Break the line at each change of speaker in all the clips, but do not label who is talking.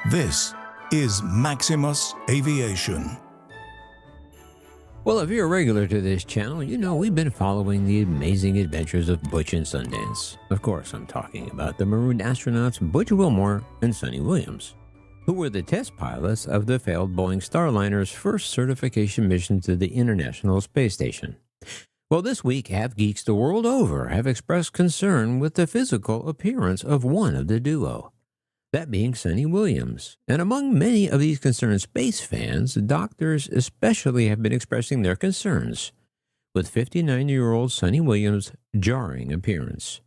This is Maximus Aviation.
Well, if you're a regular to this channel, you know we've been following the amazing adventures of Butch and Sundance. Of course, I'm talking about the marooned astronauts Butch Wilmore and Suni Williams, who were the test pilots of the failed Boeing Starliner's first certification mission to the International Space Station. Well, this week, geeks the world over have expressed concern with the physical appearance of one of the duo, that being Suni Williams. And among many of these concerned space fans, doctors especially have been expressing their concerns with 59-year-old Suni Williams' jarring appearance.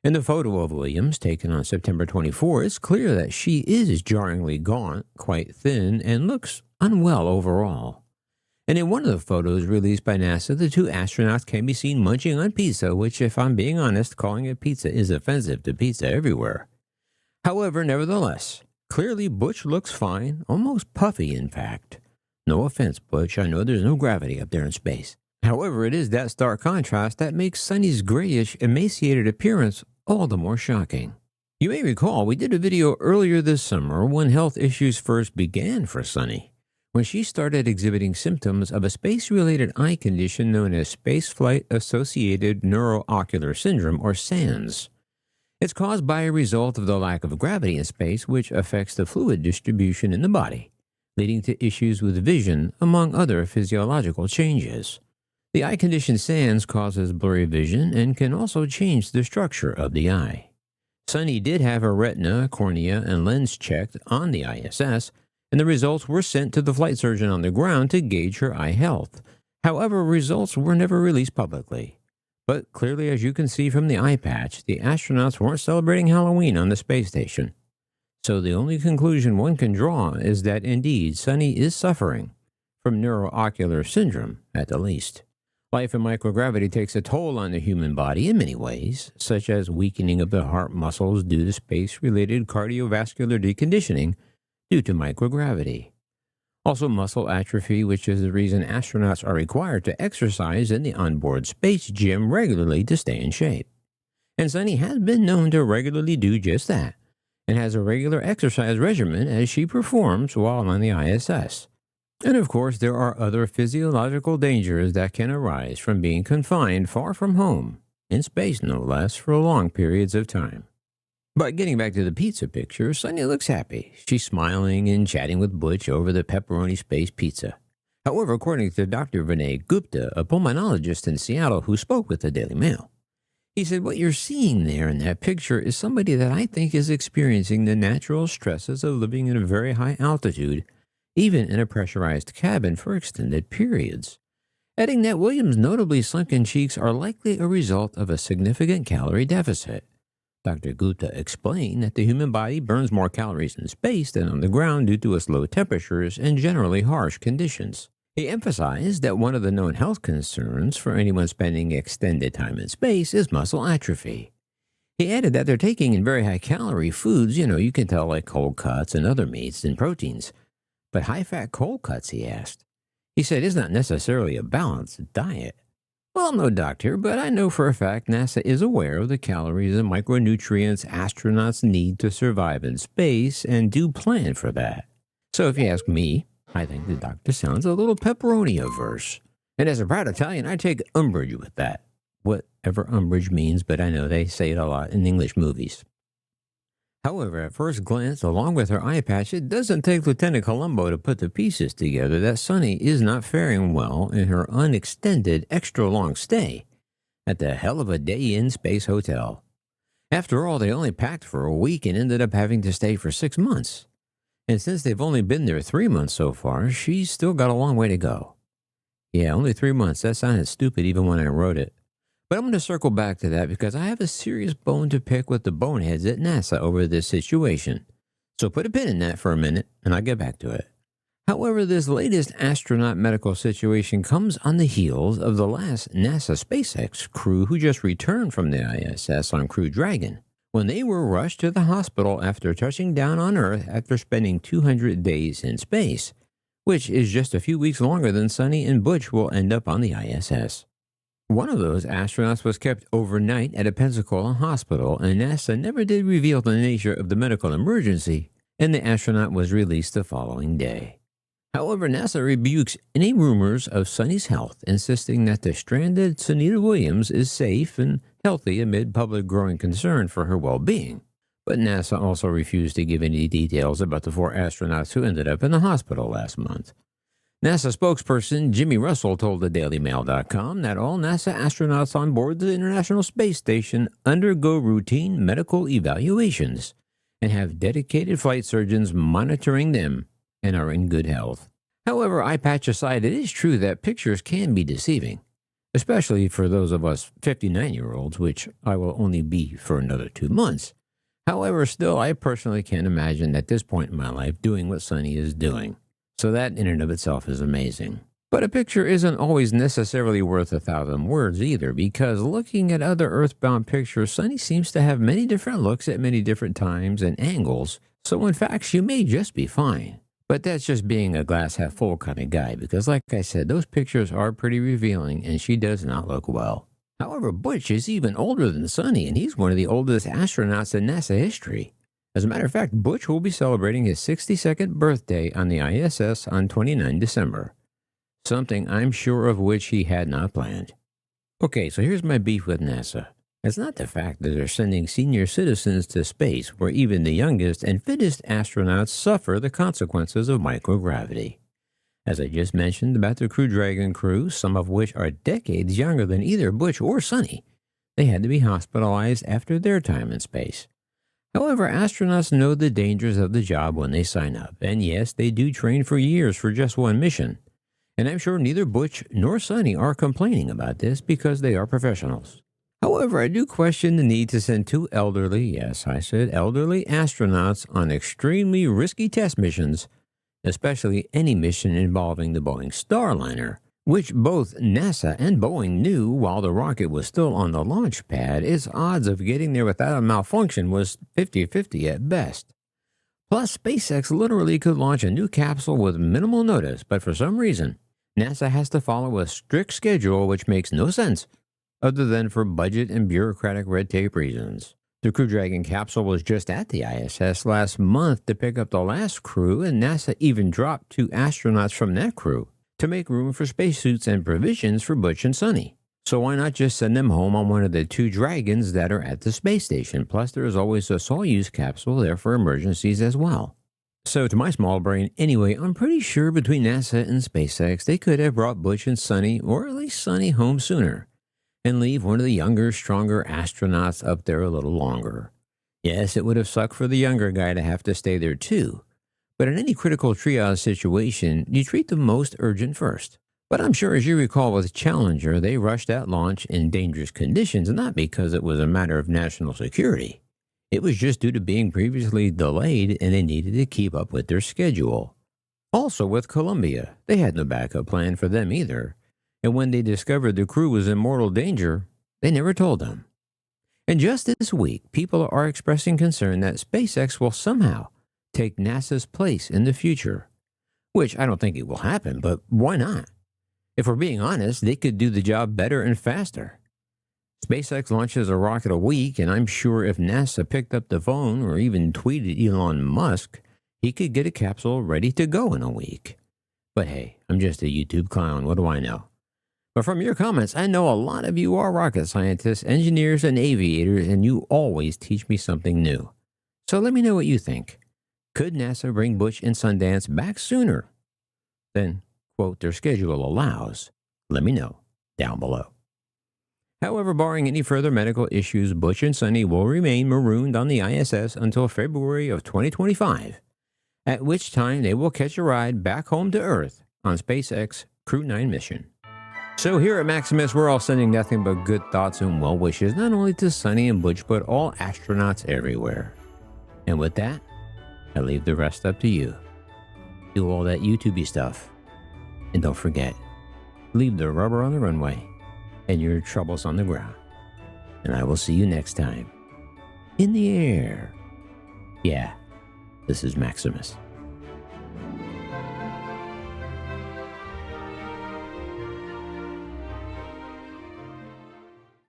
In the photo of Williams, taken on September 24, it's clear that she is jarringly gaunt, quite thin, and looks unwell overall. And in one of the photos released by NASA, the two astronauts can be seen munching on pizza, which, if I'm being honest, calling it pizza is offensive to pizza everywhere. However, nevertheless, clearly Butch looks fine, almost puffy in fact. No offense, Butch, I know there's no gravity up there in space. However, it is that stark contrast that makes Suni's grayish, emaciated appearance all the more shocking. You may recall we did a video earlier this summer when health issues first began for Suni, when she started exhibiting symptoms of a space-related eye condition known as Spaceflight-Associated Neuroocular Syndrome, or SANS. It's caused by a result of the lack of gravity in space, which affects the fluid distribution in the body, leading to issues with vision, among other physiological changes. The eye condition SANS causes blurry vision and can also change the structure of the eye. Suni did have her retina, cornea, and lens checked on the ISS, and the results were sent to the flight surgeon on the ground to gauge her eye health. However, results were never released publicly. But clearly, as you can see from the eye patch, the astronauts weren't celebrating Halloween on the space station. So the only conclusion one can draw is that indeed Suni is suffering from neuroocular syndrome, at the least. Life in microgravity takes a toll on the human body in many ways, such as weakening of the heart muscles due to space-related cardiovascular deconditioning due to microgravity. Also muscle atrophy, which is the reason astronauts are required to exercise in the onboard space gym regularly to stay in shape. And Suni has been known to regularly do just that, and has a regular exercise regimen as she performs while on the ISS. And of course, there are other physiological dangers that can arise from being confined far from home, in space no less, for long periods of time. But getting back to the pizza picture, Suni looks happy. She's smiling and chatting with Butch over the pepperoni space pizza. However, according to Dr. Vinay Gupta, a pulmonologist in Seattle who spoke with the Daily Mail, he said, "What you're seeing there in that picture is somebody that I think is experiencing the natural stresses of living in a very high altitude, even in a pressurized cabin for extended periods." Adding that Williams' notably sunken cheeks are likely a result of a significant calorie deficit. Dr. Gupta explained that the human body burns more calories in space than on the ground due to its low temperatures and generally harsh conditions. He emphasized that one of the known health concerns for anyone spending extended time in space is muscle atrophy. He added that they're taking in very high-calorie foods, you can tell, like cold cuts and other meats and proteins. But high-fat cold cuts, he asked. He said, is not necessarily a balanced diet. Well, I'm no doctor, but I know for a fact NASA is aware of the calories and micronutrients astronauts need to survive in space and do plan for that. So if you ask me, I think the doctor sounds a little pepperoni-averse. And as a proud Italian, I take umbrage with that. Whatever umbrage means, but I know they say it a lot in English movies. However, at first glance, along with her eye patch, it doesn't take Lieutenant Columbo to put the pieces together that Suni is not faring well in her unextended, extra-long stay at the hell of a day-in space hotel. After all, they only packed for a week and ended up having to stay for 6 months. And since they've only been there 3 months so far, she's still got a long way to go. Yeah, only 3 months. That sounded stupid even when I wrote it. But I'm going to circle back to that because I have a serious bone to pick with the boneheads at NASA over this situation. So put a pin in that for a minute, and I'll get back to it. However, this latest astronaut medical situation comes on the heels of the last NASA SpaceX crew who just returned from the ISS on Crew Dragon, when they were rushed to the hospital after touching down on Earth after spending 200 days in space, which is just a few weeks longer than Suni and Butch will end up on the ISS. One of those astronauts was kept overnight at a Pensacola hospital, and NASA never did reveal the nature of the medical emergency, and the astronaut was released the following day. However, NASA rebukes any rumors of Suni's health, insisting that the stranded Suni Williams is safe and healthy amid public growing concern for her well-being. But NASA also refused to give any details about the 4 astronauts who ended up in the hospital last month. NASA spokesperson Jimmy Russell told thedailymail.com that all NASA astronauts on board the International Space Station undergo routine medical evaluations and have dedicated flight surgeons monitoring them and are in good health. However, eye patch aside, it is true that pictures can be deceiving, especially for those of us 59-year-olds, which I will only be for another 2 months. However, still, I personally can't imagine at this point in my life doing what Suni is doing. So that in and of itself is amazing. But a picture isn't always necessarily worth 1,000 words either, because looking at other Earthbound pictures, Suni seems to have many different looks at many different times and angles, so in fact she may just be fine. But that's just being a glass half full kind of guy, because like I said, those pictures are pretty revealing and she does not look well. However, Butch is even older than Suni, and he's one of the oldest astronauts in NASA history. As a matter of fact, Butch will be celebrating his 62nd birthday on the ISS on 29 December. Something I'm sure of which he had not planned. Okay, so here's my beef with NASA. It's not the fact that they're sending senior citizens to space where even the youngest and fittest astronauts suffer the consequences of microgravity. As I just mentioned about the Crew Dragon crew, some of which are decades younger than either Butch or Suni, they had to be hospitalized after their time in space. However, astronauts know the dangers of the job when they sign up, and yes, they do train for years for just one mission. And I'm sure neither Butch nor Suni are complaining about this because they are professionals. However, I do question the need to send 2 elderly, yes, I said elderly astronauts on extremely risky test missions, especially any mission involving the Boeing Starliner, which both NASA and Boeing knew while the rocket was still on the launch pad, its odds of getting there without a malfunction was 50-50 at best. Plus, SpaceX literally could launch a new capsule with minimal notice, but for some reason, NASA has to follow a strict schedule which makes no sense, other than for budget and bureaucratic red tape reasons. The Crew Dragon capsule was just at the ISS last month to pick up the last crew, and NASA even dropped 2 astronauts from that crew to make room for spacesuits and provisions for Butch and Suni. So why not just send them home on one of the 2 Dragons that are at the space station? Plus, there is always a Soyuz capsule there for emergencies as well. So to my small brain, anyway, I'm pretty sure between NASA and SpaceX, they could have brought Butch and Suni, or at least Suni, home sooner, and leave one of the younger, stronger astronauts up there a little longer. Yes, it would have sucked for the younger guy to have to stay there too. But in any critical triage situation, you treat the most urgent first. But I'm sure, as you recall with Challenger, they rushed that launch in dangerous conditions, not because it was a matter of national security. It was just due to being previously delayed and they needed to keep up with their schedule. Also with Columbia, they had no backup plan for them either. And when they discovered the crew was in mortal danger, they never told them. And just this week, people are expressing concern that SpaceX will somehow take NASA's place in the future. Which I don't think it will happen, but why not? If we're being honest, they could do the job better and faster. SpaceX launches a rocket a week, and I'm sure if NASA picked up the phone or even tweeted Elon Musk, he could get a capsule ready to go in a week. But hey, I'm just a YouTube clown, what do I know? But from your comments, I know a lot of you are rocket scientists, engineers, and aviators, and you always teach me something new. So let me know what you think. Could NASA bring Butch and Sundance back sooner than, quote, their schedule allows? Let me know down below. However, barring any further medical issues, Butch and Suni will remain marooned on the ISS until February of 2025, at which time they will catch a ride back home to Earth on SpaceX Crew 9 mission. So here at Maximus, we're all sending nothing but good thoughts and well wishes, not only to Suni and Butch, but all astronauts everywhere. And with that, I leave the rest up to you. Do all that YouTubey stuff. And don't forget, leave the rubber on the runway and your troubles on the ground. And I will see you next time in the air. Yeah, this is Maximus.